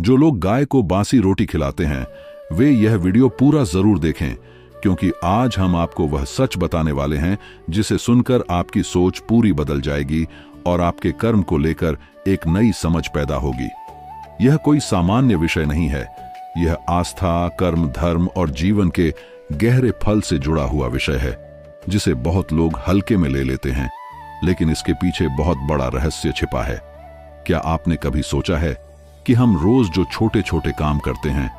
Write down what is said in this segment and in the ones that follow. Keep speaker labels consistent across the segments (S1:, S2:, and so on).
S1: जो लोग गाय को बासी रोटी खिलाते हैं वे यह वीडियो पूरा जरूर देखें, क्योंकि आज हम आपको वह सच बताने वाले हैं जिसे सुनकर आपकी सोच पूरी बदल जाएगी और आपके कर्म को लेकर एक नई समझ पैदा होगी। यह कोई सामान्य विषय नहीं है, यह आस्था, कर्म, धर्म और जीवन के गहरे फल से जुड़ा हुआ विषय है, जिसे बहुत लोग हल्के में ले लेते हैं, लेकिन इसके पीछे बहुत बड़ा रहस्य छिपा है। क्या आपने कभी सोचा है कि हम रोज जो छोटे छोटे काम करते हैं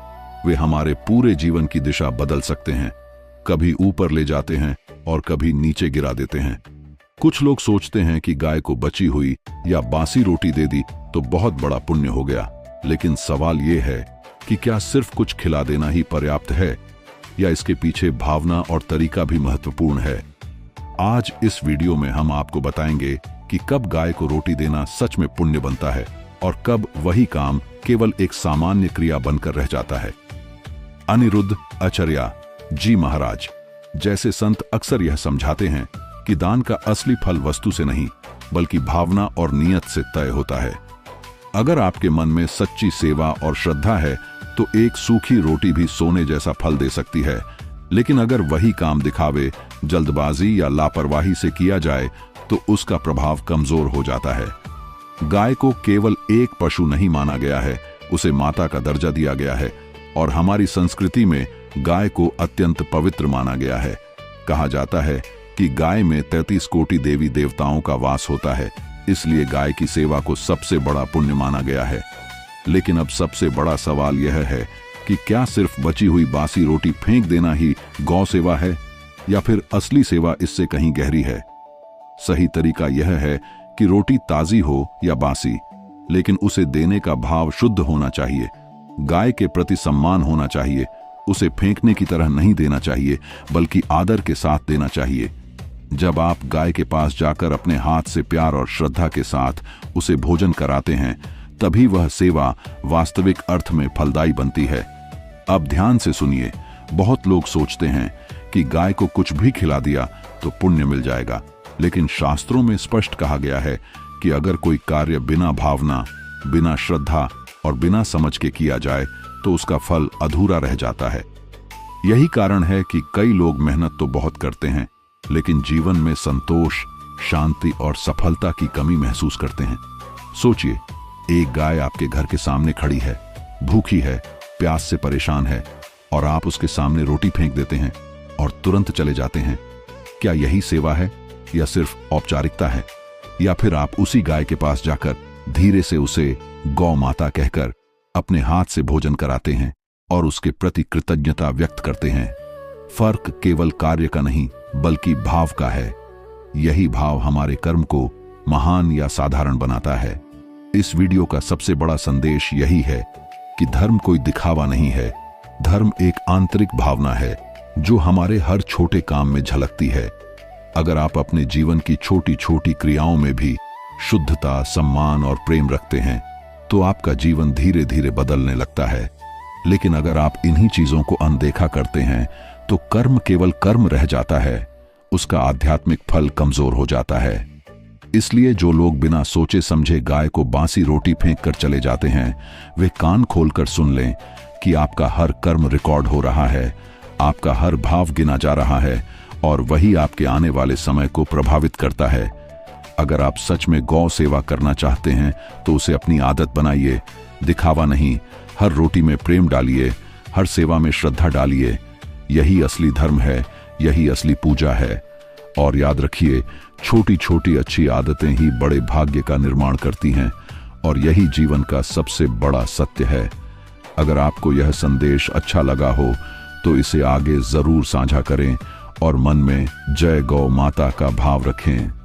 S1: वे हमारे पूरे जीवन की दिशा बदल सकते हैं? कभी ऊपर ले जाते हैं और कभी नीचे गिरा देते हैं। कुछ लोग सोचते हैं कि गाय को बची हुई या बासी रोटी दे दी तो बहुत बड़ा पुण्य हो गया, लेकिन सवाल यह है कि क्या सिर्फ कुछ खिला देना ही पर्याप्त है या इसके पीछे भावना और तरीका भी महत्वपूर्ण है? आज इस वीडियो में हम आपको बताएंगे कि कब गाय को रोटी देना सच में पुण्य बनता है और कब वही काम केवल एक सामान्य क्रिया बनकर रह जाता है। अनिरुद्ध आचार्य जी महाराज जैसे संत अक्सर यह समझाते हैं कि दान का असली फल वस्तु से नहीं बल्कि भावना और नियत से तय होता है। अगर आपके मन में सच्ची सेवा और श्रद्धा है तो एक सूखी रोटी भी सोने जैसा फल दे सकती है, लेकिन अगर वही काम दिखावे, जल्दबाजी या लापरवाही से किया जाए तो उसका प्रभाव कमजोर हो जाता है। गाय को केवल एक पशु नहीं माना गया है, उसे माता का दर्जा दिया गया है और हमारी संस्कृति में गाय को अत्यंत पवित्र माना गया है। कहा जाता है कि गाय में 33 कोटि देवी देवताओं का वास होता है, इसलिए गाय की सेवा को सबसे बड़ा पुण्य माना गया है। लेकिन अब सबसे बड़ा सवाल यह है कि क्या सिर्फ बची हुई बासी रोटी फेंक देना ही गौ सेवा है या फिर असली सेवा इससे कहीं गहरी है? सही तरीका यह है कि रोटी ताजी हो या बासी, लेकिन उसे देने का भाव शुद्ध होना चाहिए। गाय के प्रति सम्मान होना चाहिए, उसे फेंकने की तरह नहीं देना चाहिए बल्कि आदर के साथ देना चाहिए। जब आप गाय के पास जाकर अपने हाथ से प्यार और श्रद्धा के साथ उसे भोजन कराते हैं तभी वह सेवा वास्तविक अर्थ में फलदायी बनती है। अब ध्यान से सुनिए, बहुत लोग सोचते हैं कि गाय को कुछ भी खिला दिया तो पुण्य मिल जाएगा, लेकिन शास्त्रों में स्पष्ट कहा गया है कि अगर कोई कार्य बिना भावना, बिना श्रद्धा और बिना समझ के किया जाए तो उसका फल अधूरा रह जाता है। यही कारण है कि कई लोग मेहनत तो बहुत करते हैं लेकिन जीवन में संतोष, शांति और सफलता की कमी महसूस करते हैं। सोचिए, एक गाय आपके घर के सामने खड़ी है, भूखी है, प्यास से परेशान है और आप उसके सामने रोटी फेंक देते हैं और तुरंत चले जाते हैं। क्या यही सेवा है या सिर्फ औपचारिकता है? या फिर आप उसी गाय के पास जाकर धीरे से उसे गौ माता कहकर अपने हाथ से भोजन कराते हैं और उसके प्रति कृतज्ञता व्यक्त करते हैं? फर्क केवल कार्य का नहीं बल्कि भाव का है। यही भाव हमारे कर्म को महान या साधारण बनाता है। इस वीडियो का सबसे बड़ा संदेश यही है कि धर्म कोई दिखावा नहीं है, धर्म एक आंतरिक भावना है जो हमारे हर छोटे काम में झलकती है। अगर आप अपने जीवन की छोटी छोटी क्रियाओं में भी शुद्धता, सम्मान और प्रेम रखते हैं तो आपका जीवन धीरे धीरे बदलने लगता है। लेकिन अगर आप इन्हीं चीजों को अनदेखा करते हैं तो कर्म केवल कर्म रह जाता है, उसका आध्यात्मिक फल कमजोर हो जाता है। इसलिए जो लोग बिना सोचे समझे गाय को बासी रोटी फेंक कर चले जाते हैं वे कान खोलकर सुन लें कि आपका हर कर्म रिकॉर्ड हो रहा है, आपका हर भाव गिना जा रहा है और वही आपके आने वाले समय को प्रभावित करता है। अगर आप सच में गौ सेवा करना चाहते हैं तो उसे अपनी आदत बनाइए, दिखावा नहीं। हर रोटी में प्रेम डालिए, हर सेवा में श्रद्धा डालिए। यही असली धर्म है, यही असली पूजा है। और याद रखिए, छोटी छोटी अच्छी आदतें ही बड़े भाग्य का निर्माण करती हैं और यही जीवन का सबसे बड़ा सत्य है। अगर आपको यह संदेश अच्छा लगा हो तो इसे आगे जरूर साझा करें और मन में जय गौ माता का भाव रखें।